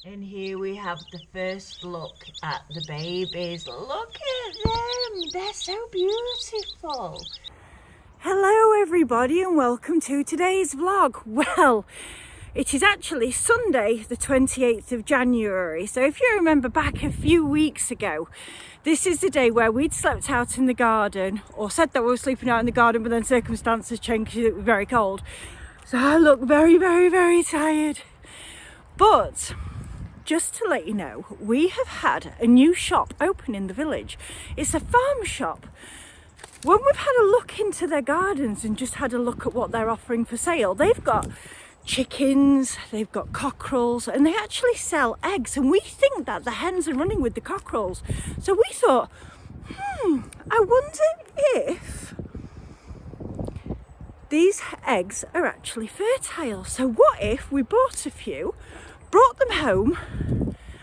And here we have the first look at the babies. Look at them, they're so beautiful. Hello everybody and welcome to today's vlog. Well, it is actually Sunday the 28th of January. So if you remember back a few weeks ago, this is the day where we'd slept out in the garden, or said that we were sleeping out in the garden, but then circumstances changed because it was very cold. So I look very, very, very tired. But just to let you know, we have had a new shop open in the village. It's a farm shop. When we've had a look into their gardens and just had a look at what they're offering for sale, they've got chickens, they've got cockerels, and they actually sell eggs. And we think that the hens are running with the cockerels. So we thought, I wonder if these eggs are actually fertile. So what if we bought a few, brought them home,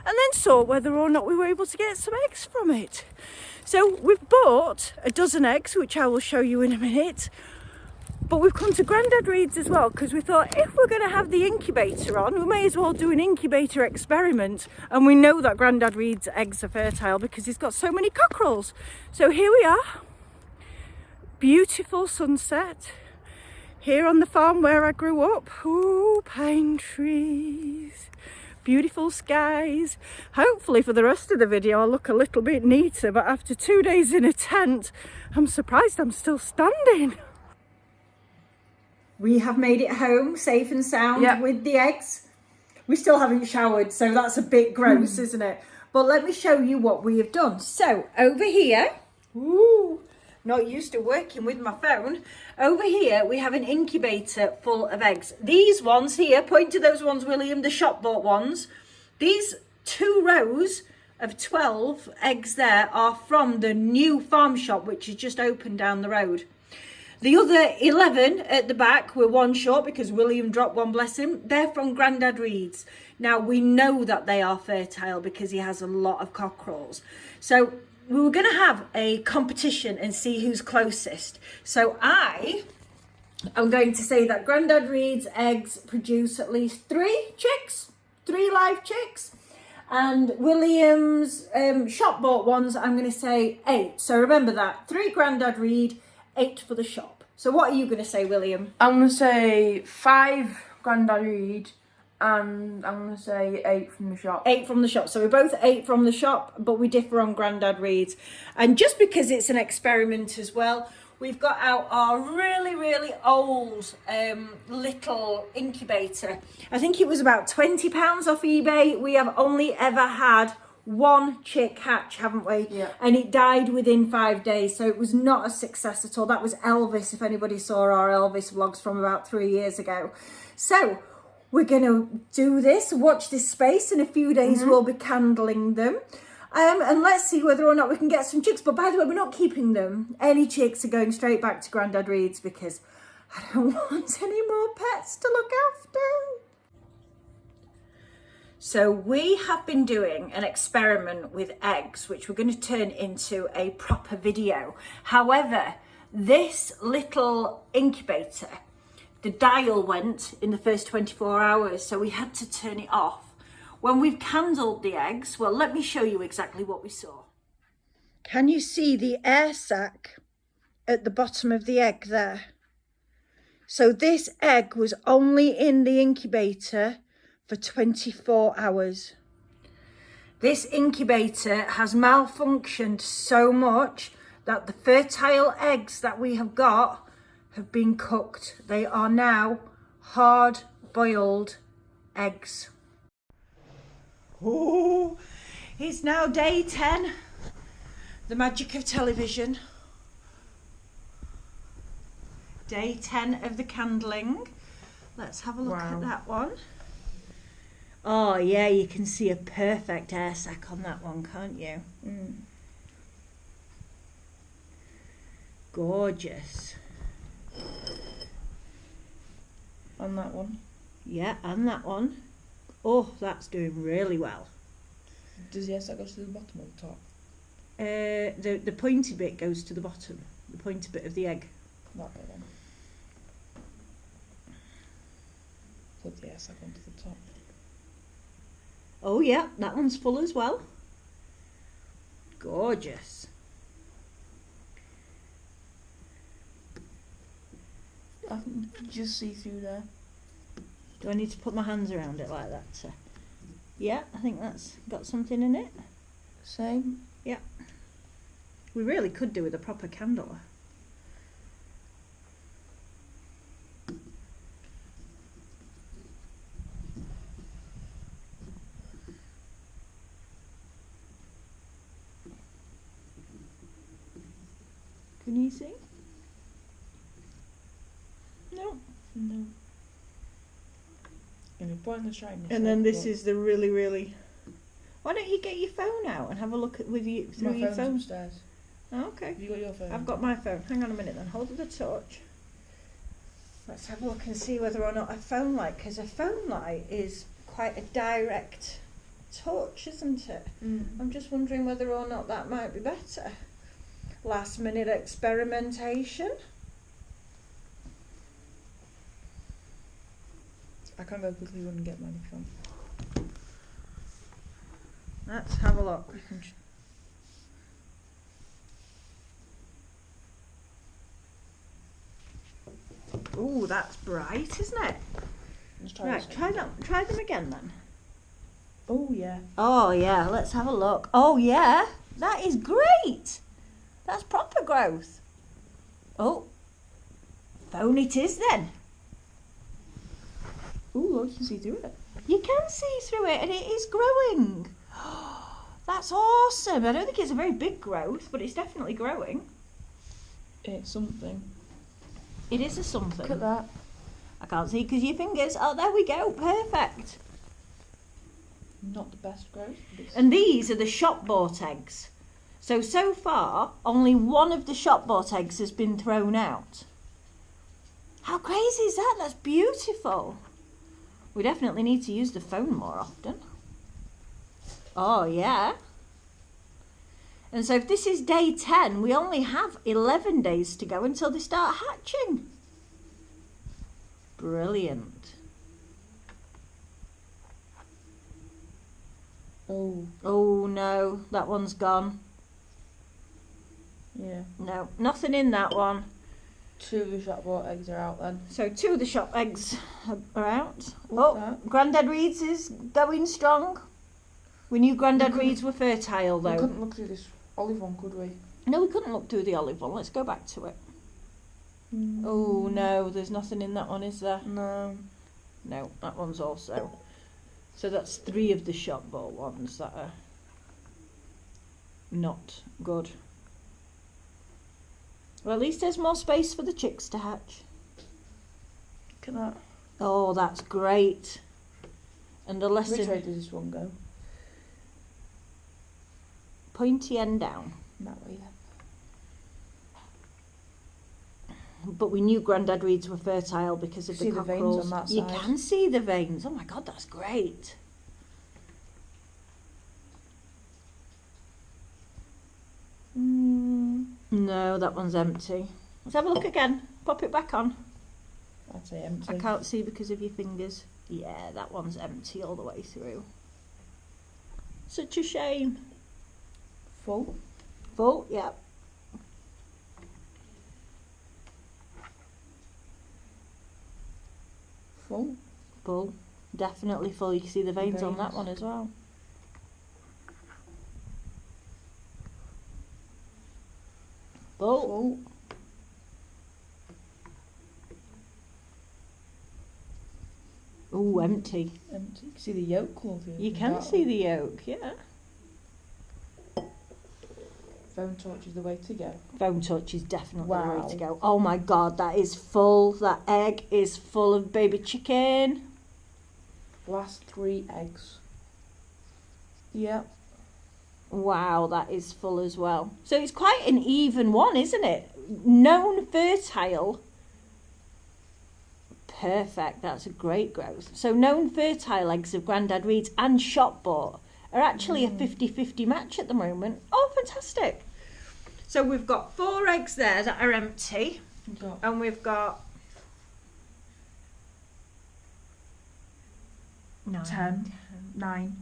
and then saw whether or not we were able to get some eggs from it. So we've bought a dozen eggs, which I will show you in a minute, but we've come to Grandad Reed's as well, because we thought if we're going to have the incubator on, we may as well do an incubator experiment. And we know that Grandad Reed's eggs are fertile because he's got so many cockerels. So here we are, beautiful sunset here on the farm where I grew up. Ooh, pine trees, beautiful skies. Hopefully for the rest of the video I'll look a little bit neater, but after 2 days in a tent, I'm surprised I'm still standing. We have made it home safe and sound with the eggs. We still haven't showered, so that's a bit gross, isn't it? But let me show you what we have done. So over here, not used to working with my phone. Over here, we have an incubator full of eggs. These ones here, point to those ones, William, the shop bought ones. These 2 rows of 12 eggs there are from the new farm shop, which is just opened down the road. The other 11 at the back were one short because William dropped one, bless him. They're from Grandad Reed's. Now, we know that they are fertile because he has a lot of cockerels. So we were going to have a competition and see who's closest. So I'm going to say that Grandad Reed's eggs produce at least 3 chicks, 3 live chicks. And William's shop bought ones, I'm going to say 8. So remember that, 3 Grandad Reed, 8 for the shop. So what are you going to say, William? I'm going to say 5 Grandad Reed, and I'm going to say 8 from the shop. 8 from the shop. So we're both 8 from the shop, but we differ on Grandad Reed's. And just because it's an experiment as well, we've got out our really, really old little incubator. I think it was about £20 off eBay. We have only ever had 1 chick hatch, haven't we? Yeah. And it died within 5 days, so it was not a success at all. That was Elvis, if anybody saw our Elvis vlogs from about 3 years ago. So we're going to do this, watch this space. In a few days we'll be candling them. And let's see whether or not we can get some chicks. But by the way, we're not keeping them. Any chicks are going straight back to Grandad Reed's because I don't want any more pets to look after. So we have been doing an experiment with eggs, which we're going to turn into a proper video. However, this little incubator, the dial went in the first 24 hours, so we had to turn it off. When we've candled the eggs, well, let me show you exactly what we saw. Can you see the air sac at the bottom of the egg there? So this egg was only in the incubator for 24 hours. This incubator has malfunctioned so much that the fertile eggs that we have got have been cooked. They are now hard-boiled eggs. Oh, it's now day 10. The magic of television. Day 10 of the candling. Let's have a look at that one. Oh yeah, you can see a perfect air sac on that one, can't you? Gorgeous. On that one. Yeah, and that one. Oh, that's doing really well. Does the air sac go to the bottom or the top? The pointy bit goes to the bottom. The pointy bit of the egg. That bit then. Put the air sac onto the top. Oh yeah, that one's full as well. Gorgeous. I can just see through there. Do I need to put my hands around it like that? Yeah, I think that's got something in it. Same. Yeah. We really could do with a proper candle. Can you see? No. No. And you're pointless trying to. And then this is the really. Why don't you get your phone out and have a look at with you through your phone? Upstairs. Oh, okay. Have you got your phone? I've got my phone. Hang on a minute then. Hold the torch. Let's have a look and see whether or not a phone light, because a phone light is quite a direct torch, isn't it? I'm just wondering whether or not that might be better. Last minute experimentation. I can't go quickly run and get mine if you want. Let's have a look. Ooh, that's bright, isn't it? Let's try Right, try them again then. Oh yeah. Oh yeah, let's have a look. Oh yeah, that is great. That's proper growth. Oh, phone it is then. Ooh, you can see through it. You can see through it and it is growing. That's awesome. I don't think it's a very big growth, but it's definitely growing. It's something. It is a something. Look at that. I can't see because your fingers. Oh, there we go. Perfect. Not the best growth. And these are the shop bought eggs. So far, only one of the shop bought eggs has been thrown out. How crazy is that? That's beautiful. We definitely need to use the phone more often. Oh, yeah. And so if this is day 10, we only have 11 days to go until they start hatching. Brilliant. Oh. Oh, no. That one's gone. Yeah. No, nothing in that one. 2 of the shop bought eggs are out then. So 2 of the shop eggs are out. What's Oh, that? Grandad Reed's is going strong. We knew Grandad Reed's were fertile We though. couldn't look through this olive one, could we? No, we couldn't look through the olive one. Let's go back to it. Oh no, there's nothing in that one, is there? No. No, that one's also. So that's 3 of the shop bought ones that are not good. Well, at least there's more space for the chicks to hatch. Look at that. Oh, that's great. And a lesson. Which way does this one go? Pointy end down. That way then. But we knew Grandad Reed's were fertile because of See the the veins cockerels. on that You side? can see the veins. Oh my god, that's great. No, that one's empty. Let's have a look again. Pop it back on. I'd say empty. I can't see because of your fingers. Yeah, that one's empty all the way through. Such a shame. Full. Full, yeah. Full. Full. Definitely full. You can see the veins on that Veins. one as well. Full. Full. Ooh, empty. Empty. You can see the yolk all through. You can see the yolk, yeah. Phone torch is the way to go. Phone touch is definitely the Wow. way to go. Oh my god, that is full. That egg is full of baby chicken. Last 3 eggs. Yep. Wow, that is full as well. So it's quite an even one, isn't it? Known fertile. Perfect, that's a great growth. So known fertile eggs of Grandad Reed's and shop bought are actually a 50-50 match at the moment. Oh, fantastic. So we've got 4 eggs there that are empty. And we've got 10, 9,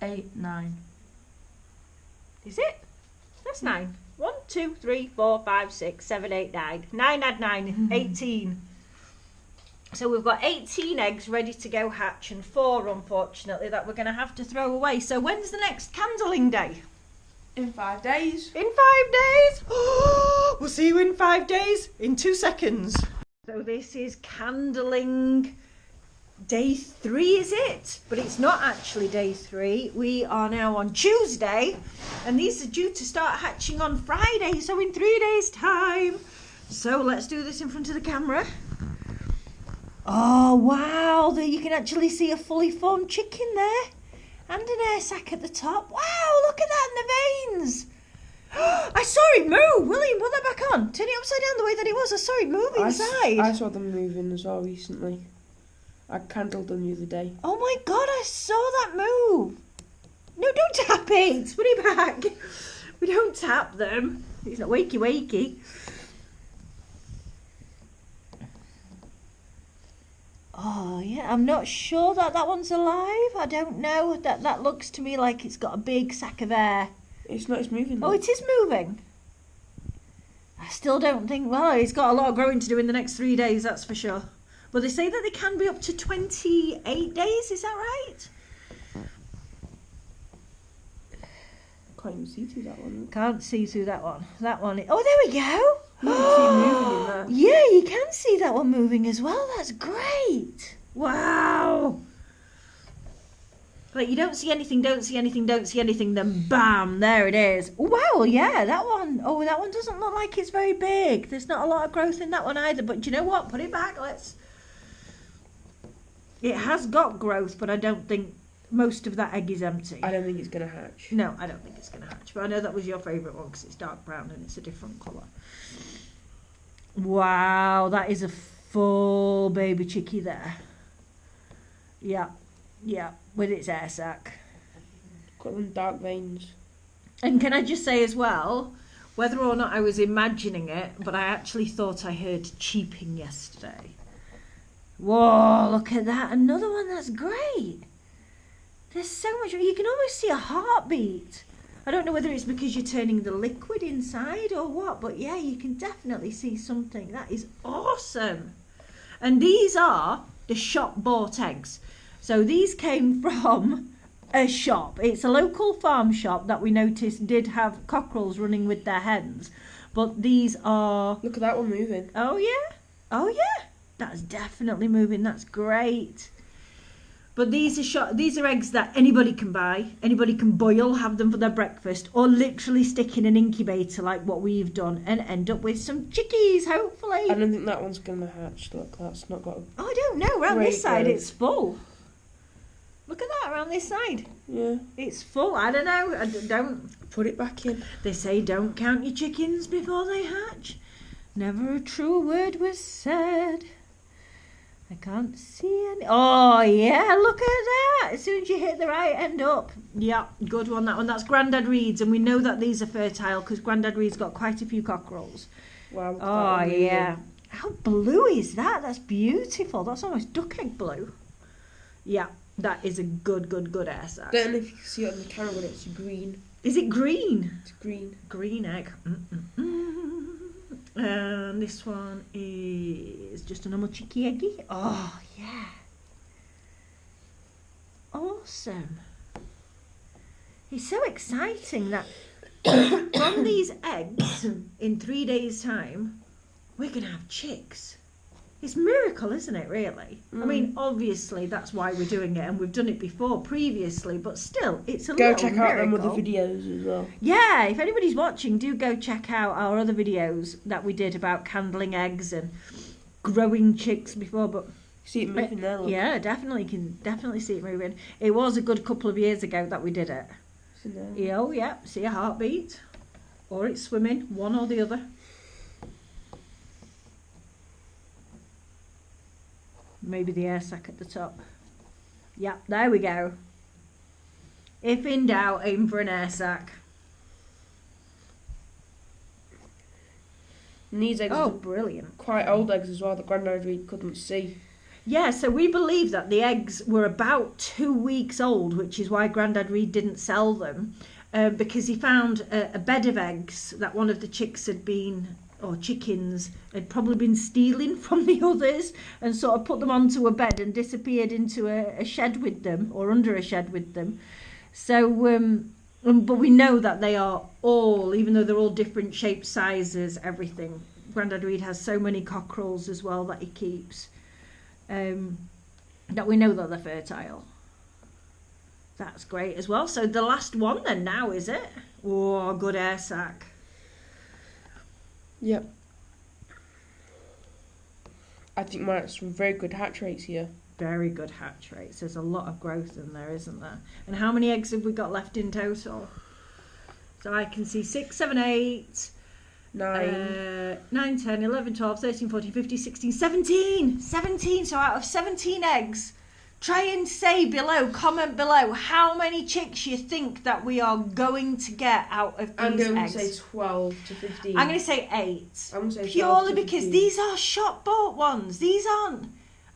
8, 9. Is it? That's 9. 1, 2, 3, 4, 5, 6, 7, 8, 9. 9 add 9, 18. So we've got 18 eggs ready to go hatch and 4, unfortunately, that we're going to have to throw away. So when's the next candling day? In 5 days. In 5 days? We'll see you in 5 days. In 2 seconds. So this is candling day 3, is it? But it's not actually day 3. We are now on Tuesday, and these are due to start hatching on Friday, so in 3 days' time. So let's do this in front of the camera. Oh wow, there you can actually see a fully formed chicken there, and an air sac at the top. Wow, look at that in the veins. I saw it move. William, put that back on. Turn it upside down the way that it was. I saw it move inside. I saw them moving as well recently. I candled them the other day. Oh my god, I saw that move. No, don't tap it. Put it back. We don't tap them. It's not wakey wakey. Oh yeah, I'm not sure that one's alive. I don't know. That looks to me like it's got a big sack of air. It's not. It's moving. Oh, it is moving. I still don't think. Well, it's got a lot of growing to do in the next 3 days. That's for sure. But they say that they can be up to 28 days. Is that right? Can't even see through that one. Can't see through that one. That one. Oh, there we go. You can see moving in there. Yeah, you can see that one moving as well. That's great. Wow. Like you don't see anything, don't see anything, don't see anything, then bam, there it is. Wow, yeah, that one. Oh, that one doesn't look like it's very big. There's not a lot of growth in that one either. But do you know what? Put it back. It has got growth, but I don't think most of that egg is empty. I don't think it's going to hatch. No, I don't think it's going to hatch. But I know that was your favourite one because it's dark brown and it's a different colour. Wow, that is a full baby chickie there. Yeah, with its air sac. Got them dark veins. And can I just say as well, whether or not I was imagining it, but I actually thought I heard cheeping yesterday. Whoa, look at that. Another one that's great. There's so much. You can almost see a heartbeat. I don't know whether it's because you're turning the liquid inside or what, but yeah, you can definitely see something. That is awesome. And these are the shop bought eggs. So these came from a shop. It's a local farm shop that we noticed did have cockerels running with their hens. But these are... Look at that one moving. Oh yeah? Oh yeah. That's definitely moving. That's great. But these are eggs that anybody can buy, anybody can boil, have them for their breakfast, or literally stick in an incubator like what we've done and end up with some chickies, hopefully. I don't think that one's going to hatch. Look, that's not got... Oh, I don't know. Around this side, growth. it's full. Look at that, around this side. Yeah. It's full. I don't know. Don't... Put it back in. They say don't count your chickens before they hatch. Never a true word was said. I can't see any. Oh, yeah, look at that. As soon as you hit the right end up. Yeah, good one, that one. That's Grandad Reed's, and we know that these are fertile because Grandad Reed's got quite a few cockerels. Wow. Look at that Oh, one yeah. moving. How blue is that? That's beautiful. That's almost duck egg blue. Yeah, that is a good air sac. I don't know if you can see it on the camera, but it's green. Is it green? It's green. Green egg. And this one is just a normal cheeky eggy. Oh, yeah. Awesome. It's so exciting that from these eggs, in 3 days' time, we're going to have chicks. It's a miracle, isn't it, really? I mean, obviously, that's why we're doing it, and we've done it before previously, but still, it's a Go little check miracle. out them other videos as well. Yeah, if anybody's watching, do go check out our other videos that we did about candling eggs and growing chicks before. But See it moving there, look. yeah, definitely see it moving. It was a good couple of years ago that we did it. It's in there. Yeah, oh yeah, see a heartbeat, or it's swimming, one or the other. Maybe the air sac at the top. Yep, there we go. If in doubt, aim for an air sac. And these eggs Oh, are brilliant. quite old eggs as well that Grandad Reed couldn't see. Yeah, so we believe that the eggs were about 2 weeks old, which is why Grandad Reed didn't sell them, because he found a bed of eggs that one of the chicks had been, or chickens, had probably been stealing from the others, and sort of put them onto a bed and disappeared into a shed with them, or under a shed with them. So, but we know that they are all, even though they're all different shapes, sizes, everything. Grandad Reed has so many cockerels as well that he keeps. That we know that they're fertile. That's great as well. So the last one then now, is it? Oh, good air sac. Yep. I think we're at some very good hatch rates here. Very good hatch rates. There's a lot of growth in there, isn't there? And how many eggs have we got left in total? So I can see 6, 7, 8... 9, 10, 11, 12, 13, 14, 15, 16, 17. 17. So out of 17 eggs, try and say below, comment below, how many chicks you think that we are going to get out of these eggs. I'm going to say 12 to 15. I'm going to say 8. I'm going to say purely because these are shop bought ones. These aren't.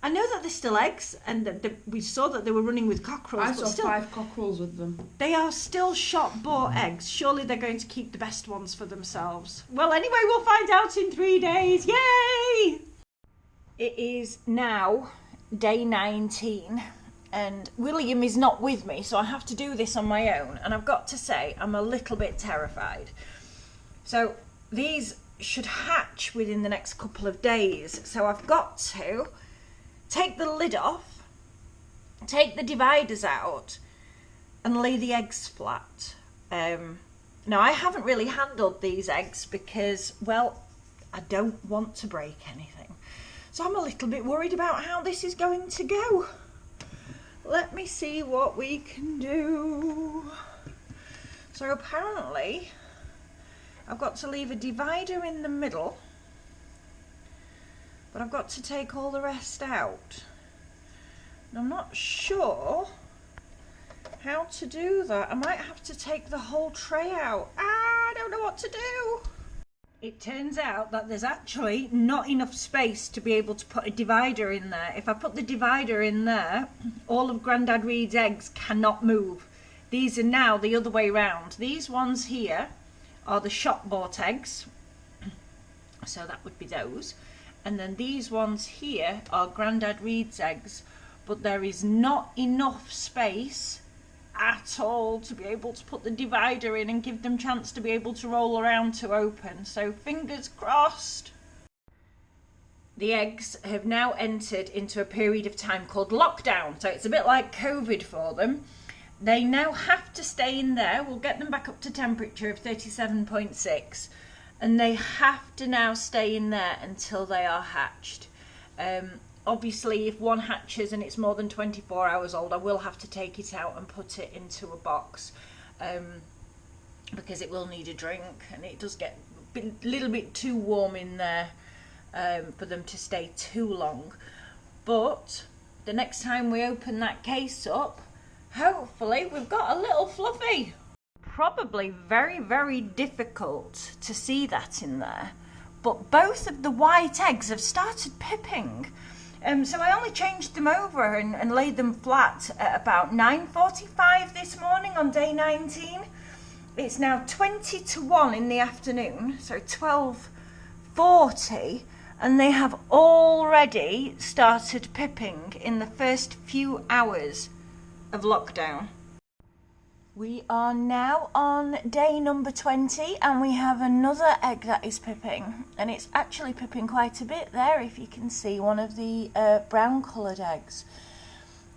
I know that they're still eggs, and that we saw that they were running with cockerels. I saw 5 cockerels with them. They are still shop-bought eggs. Surely they're going to keep the best ones for themselves. Well, anyway, we'll find out in 3 days. Yay! It is now day 19, and William is not with me, so I have to do this on my own. And I've got to say, I'm a little bit terrified. So these should hatch within the next couple of days. So I've got to take the lid off, take the dividers out, and lay the eggs flat. Now, I haven't really handled these eggs because, well, I don't want to break anything. So I'm a little bit worried about how this is going to go. Let me see what we can do. So apparently, I've got to leave a divider in the middle, but I've got to take all the rest out. And I'm not sure how to do that. I might have to take the whole tray out. I don't know what to do. It turns out that there's actually not enough space to be able to put a divider in there. If I put the divider in there, all of Grandad Reed's eggs cannot move. These are now the other way round. These ones here are the shop-bought eggs. So that would be those. And then these ones here are Grandad Reed's eggs, but there is not enough space at all to be able to put the divider in and give them chance to be able to roll around to open. So fingers crossed. The eggs have now entered into a period of time called lockdown. So it's a bit like COVID for them. They now have to stay in there. We'll get them back up to temperature of 37.6. And they have to now stay in there until they are hatched. Obviously, if one hatches and it's more than 24 hours old, I will have to take it out and put it into a box, because it will need a drink, and it does get a little bit too warm in there for them to stay too long. But the next time we open that case up, hopefully we've got a little fluffy. Probably very, very difficult to see that in there, but both of the white eggs have started pipping. So I only changed them over and laid them flat at about 9:45 this morning on day 19. It's now 20 to 1 in the afternoon, so 12:40, and they have already started pipping in the first few hours of lockdown. We are now on day number 20, and we have another egg that is pipping, and it's actually pipping quite a bit there, if you can see one of the brown coloured eggs.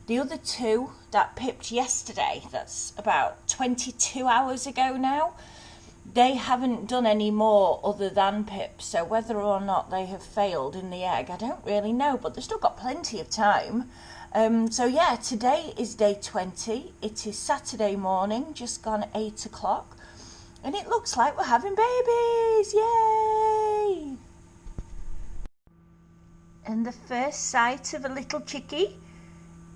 The other two that pipped yesterday, that's about 22 hours ago now, they haven't done any more other than pip, so whether or not they have failed in the egg, I don't really know, but they've still got plenty of time. So yeah, today is day 20. It is Saturday morning, just gone 8 o'clock, and it looks like we're having babies. Yay! And the first sight of a little chickie.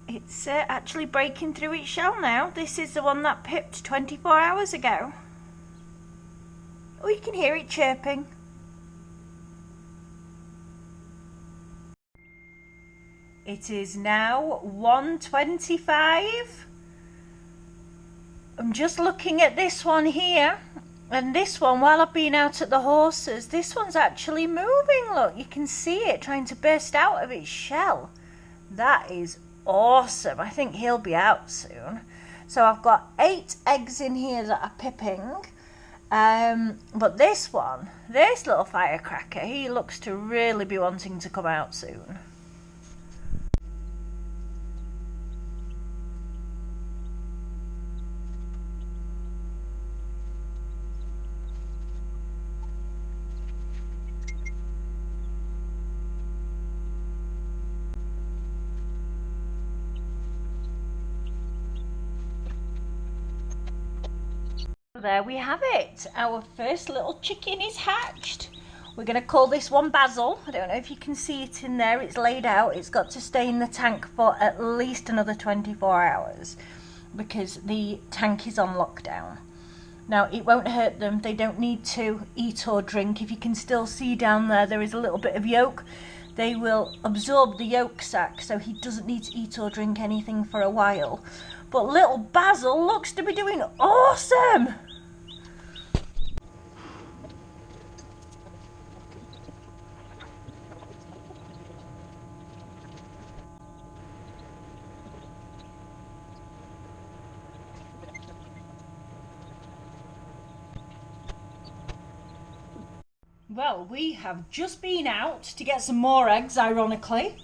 It's actually breaking through its shell now. This is the one that pipped 24 hours ago. Oh, you can hear it chirping. It is now 1:25. I'm just looking at this one here, and this one, while I've been out at the horses, this one's actually moving. Look, you can see it trying to burst out of its shell. That is awesome. I think he'll be out soon. So I've got 8 eggs in here that are pipping. But this one, this little firecracker, he looks to really be wanting to come out soon. There we have it. Our first little chicken is hatched. We're going to call this one Basil. I don't know if you can see it in there. It's laid out. It's got to stay in the tank for at least another 24 hours because the tank is on lockdown. Now, it won't hurt them. They don't need to eat or drink. If you can still see down there, there is a little bit of yolk. They will absorb the yolk sac, so he doesn't need to eat or drink anything for a while. But little Basil looks to be doing awesome. Well, we have just been out to get some more eggs, ironically.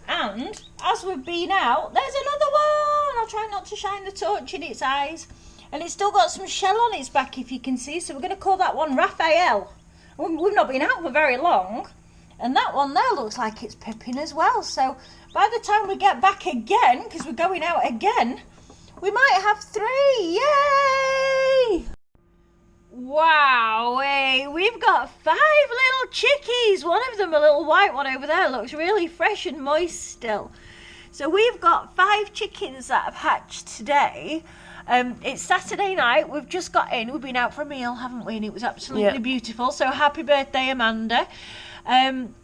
And as we've been out, there's another one. I'll try not to shine the torch in its eyes. And it's still got some shell on its back, if you can see. So we're going to call that one Raphael. We've not been out for very long. And that one there looks like it's pipping as well. So by the time we get back again, because we're going out again, we might have 3. Yay! Wow, we've got 5 little chickies. One of them, a little white one over there, looks really fresh and moist still. So we've got 5 chickens that have hatched today. It's Saturday night. We've just got in. We've been out for a meal, haven't we? And it was absolutely beautiful. So happy birthday, Amanda. And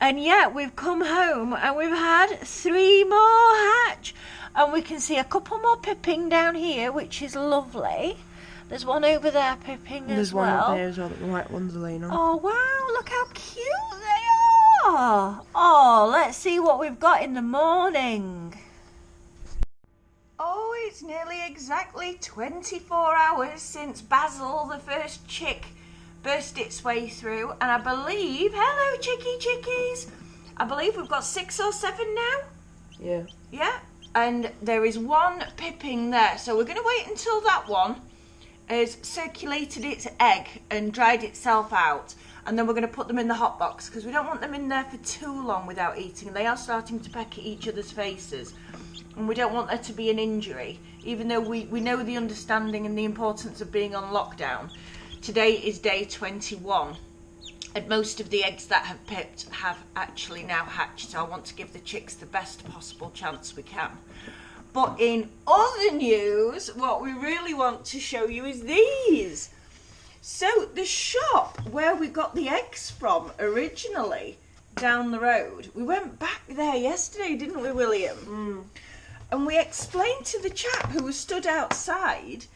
yeah, we've come home and we've had 3 more hatch. And we can see a couple more pipping down here, which is lovely. There's one over there pipping as well. There's one up there as well that the white ones are laying on. Oh, wow, look how cute they are. Oh, let's see what we've got in the morning. Oh, it's nearly exactly 24 hours since Basil, the first chick, burst its way through. And I believe, hello chickies, I believe we've got 6 or 7 now. Yeah. Yeah, and there is one pipping there. So we're going to wait until that one has circulated its egg and dried itself out, and then we're going to put them in the hot box because we don't want them in there for too long without eating. They are starting to peck at each other's faces, and we don't want there to be an injury, even though we know the understanding and the importance of being on lockdown. Today is day 21, and most of the eggs that have pipped have actually now hatched, so I want to give the chicks the best possible chance we can. But in other news, what we really want to show you is these. So the shop where we got the eggs from originally down the road, we went back there yesterday, didn't we, William? And we explained to the chap who was stood outside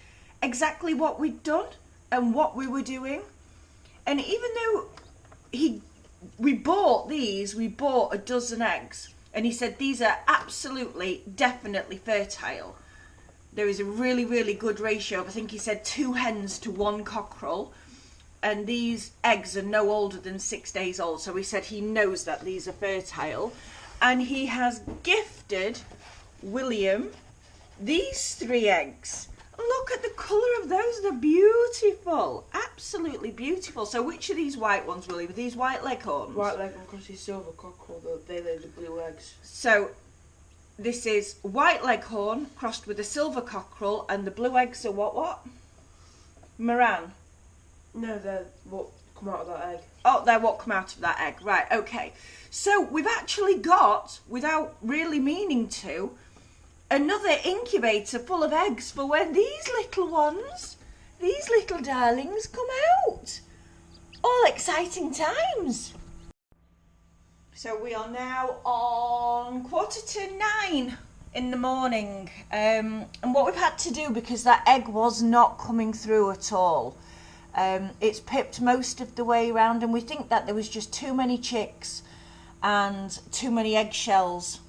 exactly what we'd done and what we were doing. And even though we bought a dozen eggs. And he said these are absolutely, definitely fertile. There is a really, really good ratio of, I think he said 2 hens to 1 cockerel. And these eggs are no older than 6 days old. So he said he knows that these are fertile. And he has gifted William these 3 eggs. Look at the colour of those. They're beautiful. Absolutely beautiful. So which are these white ones, William? Are these white leghorns? White leghorn cross is silver cockerel, they lay the blue eggs. So this is white leghorn crossed with a silver cockerel, and the blue eggs are what? Moran? No, they're what come out of that egg. Oh, they're what come out of that egg. Right, okay. So we've actually got, without really meaning to, another incubator full of eggs for when these little ones, these little darlings come out. All exciting times. So we are now on 8:45 in the morning, and what we've had to do, because that egg was not coming through at all, it's pipped most of the way around, and we think that there was just too many chicks and too many eggshells,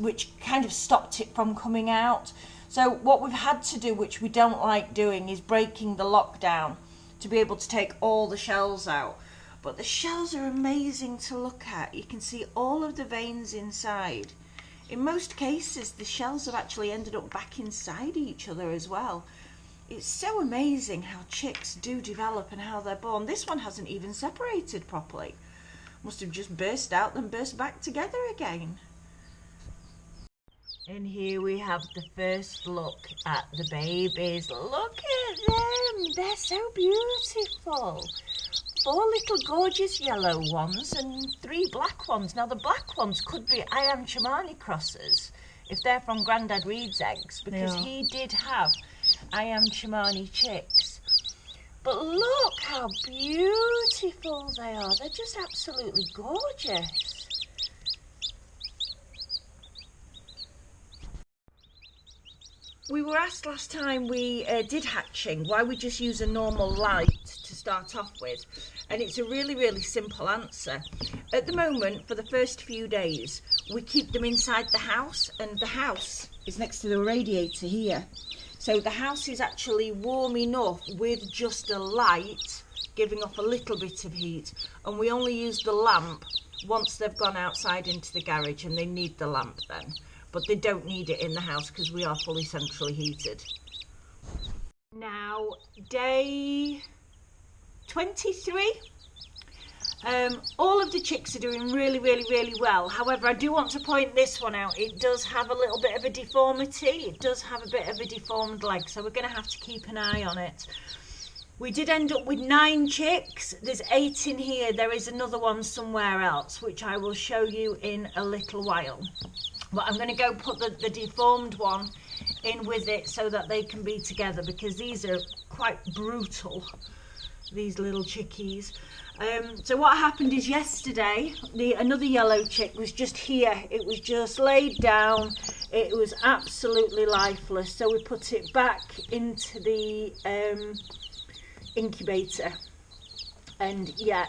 which kind of stopped it from coming out. So what we've had to do, which we don't like doing, is breaking the lockdown to be able to take all the shells out. But the shells are amazing to look at. You can see all of the veins inside. In most cases, the shells have actually ended up back inside each other as well. It's so amazing how chicks do develop and how they're born. This one hasn't even separated properly. Must have just burst out and burst back together again. And here we have the first look at the babies. Look at them, they're so beautiful. 4 little gorgeous yellow ones and 3 black ones. Now the black ones could be Ayam Chimani crosses if they're from Grandad Reed's eggs, because he did have Ayam Chimani chicks. But look how beautiful they are. They're just absolutely gorgeous. We were asked last time we did hatching why we just use a normal light to start off with, and it's a really, really simple answer. At the moment, for the first few days, we keep them inside the house, and the house is next to the radiator here. So the house is actually warm enough with just a light giving off a little bit of heat, and we only use the lamp once they've gone outside into the garage, and they need the lamp then. But they don't need it in the house because we are fully centrally heated. Now, day 23. All of the chicks are doing really, really, really well. However, I do want to point this one out. It does have a little bit of a deformity. It does have a bit of a deformed leg, so we're going to have to keep an eye on it. We did end up with 9 chicks. There's 8 in here. There is another one somewhere else, which I will show you in a little while. But I'm going to go put the deformed one in with it so that they can be together, because these are quite brutal, these little chickies. So what happened is yesterday, another yellow chick was just here. It was just laid down. It was absolutely lifeless. So we put it back into the incubator. And yeah,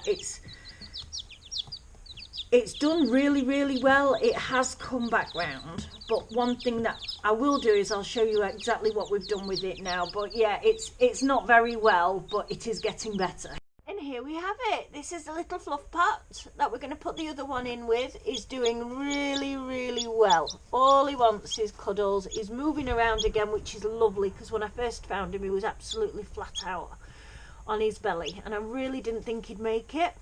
it's done really, really well. It has come back round. But one thing that I will do is I'll show you exactly what we've done with it now. But yeah, it's not very well, but it is getting better. And here we have it. This is the little fluff pot that we're going to put the other one in with. He's doing really, really well. All he wants is cuddles. He's moving around again, which is lovely, because when I first found him, he was absolutely flat out on his belly. And I really didn't think he'd make it.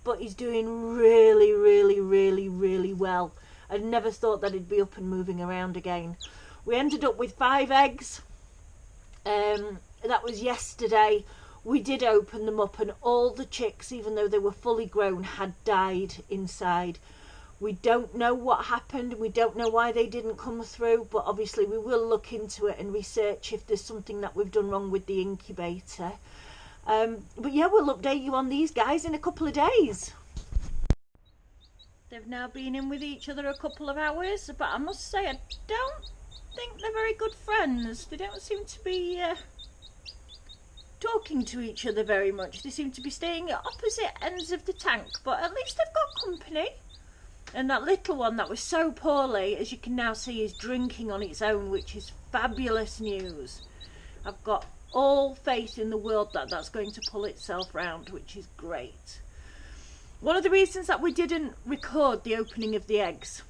But he's doing really, really, really, really well. I never thought that he'd be up and moving around again. We ended up with 5 eggs. That was yesterday. We did open them up, and all the chicks, even though they were fully grown, had died inside. We don't know what happened. We don't know why they didn't come through, but obviously we will look into it and research if there's something that we've done wrong with the incubator. But yeah, we'll update you on these guys in a couple of days. They've now been in with each other a couple of hours, but I must say I don't think they're very good friends. They don't seem to be talking to each other very much. They seem to be staying at opposite ends of the tank, but at least they've got company. And that little one that was so poorly, as you can now see, is drinking on its own, which is fabulous news. I've got all faith in the world that that's going to pull itself round, which is great. One of the reasons that we didn't record the opening of the eggs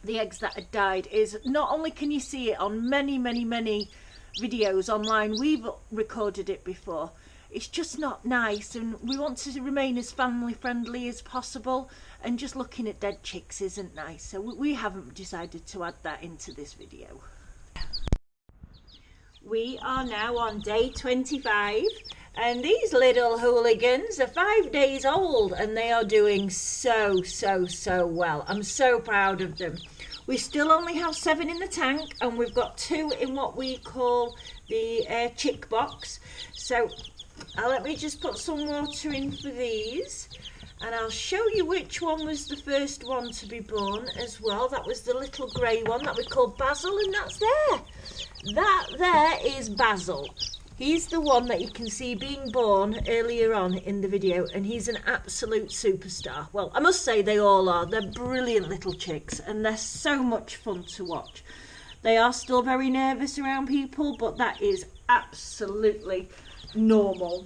that had died, is not only can you see it on many, many, many videos online, we've recorded it before, it's just not nice, and we want to remain as family friendly as possible, and just looking at dead chicks isn't nice, so we haven't decided to add that into this video. We are now on day 25, and these little hooligans are 5 days old, and they are doing so well. I'm so proud of them. We still only have 7 in the tank, and we've got 2 in what we call the chick box. So let me just put some water in for these, And I'll show you which one was the first one to be born as well. That was the little grey one that we called Basil, and that's there. That there is Basil. He's the one that you can see being born earlier on in the video, and he's an absolute superstar. Well, I must say they all are. They're brilliant little chicks, and they're so much fun to watch. They are still very nervous around people, but that is absolutely normal.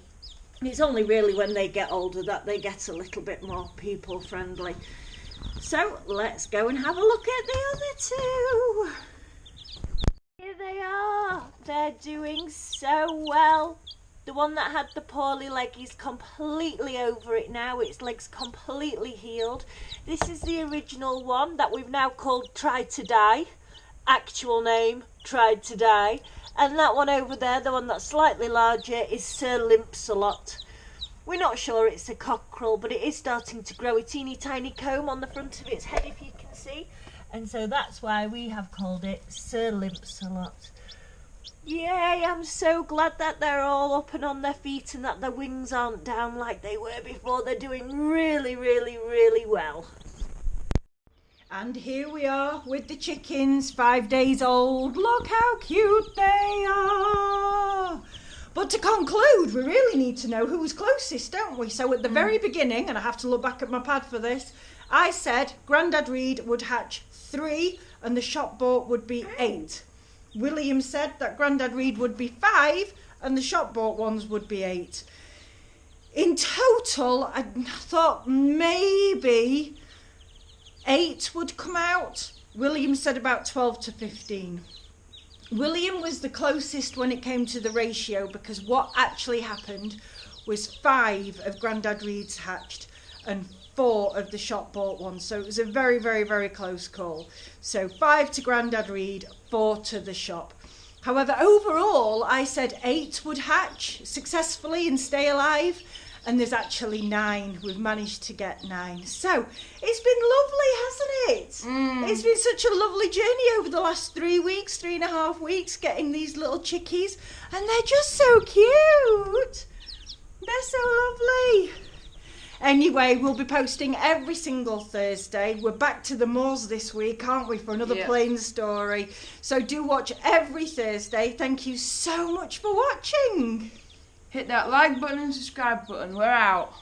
It's only really when they get older that they get a little bit more people friendly. So let's go and have a look at the other two. Here they are. They're doing so well. The one that had the poorly leg is completely over it now. Its leg's completely healed. This is the original one that we've now called Tried to Die. Actual name, Tried to Die. And that one over there, the one that's slightly larger, is Sir Limpsalot. We're not sure it's a cockerel, but it is starting to grow a teeny tiny comb on the front of its head, if you can see. And so that's why we have called it Sir Limpsalot. Yay, I'm so glad that they're all up and on their feet and that their wings aren't down like they were before. They're doing really, really, really well. And here we are with the chickens, 5 days old. Look how cute they are. But to conclude, we really need to know who was closest, don't we? So at the very beginning, and I have to look back at my pad for this, I said Grandad Reed would hatch 3 and the shop bought would be 8. William said that Grandad Reed would be 5 and the shop bought ones would be 8. In total, I thought maybe 8 would come out. William said about 12 to 15. William was the closest when it came to the ratio, because what actually happened was 5 of Grandad Reed's hatched and 4 of the shop bought ones. So it was a very, very, very close call. So 5 to Grandad Reed, 4 to the shop. However, overall, I said 8 would hatch successfully and stay alive. And there's actually 9. We've managed to get 9. So it's been lovely, hasn't it? It's been such a lovely journey over the last 3 weeks, 3.5 weeks, getting these little chickies. And they're just so cute. They're so lovely. Anyway, we'll be posting every single Thursday. We're back to the moors this week, aren't we, for another plain story. So do watch every Thursday. Thank you so much for watching. Hit that like button and subscribe button. We're out.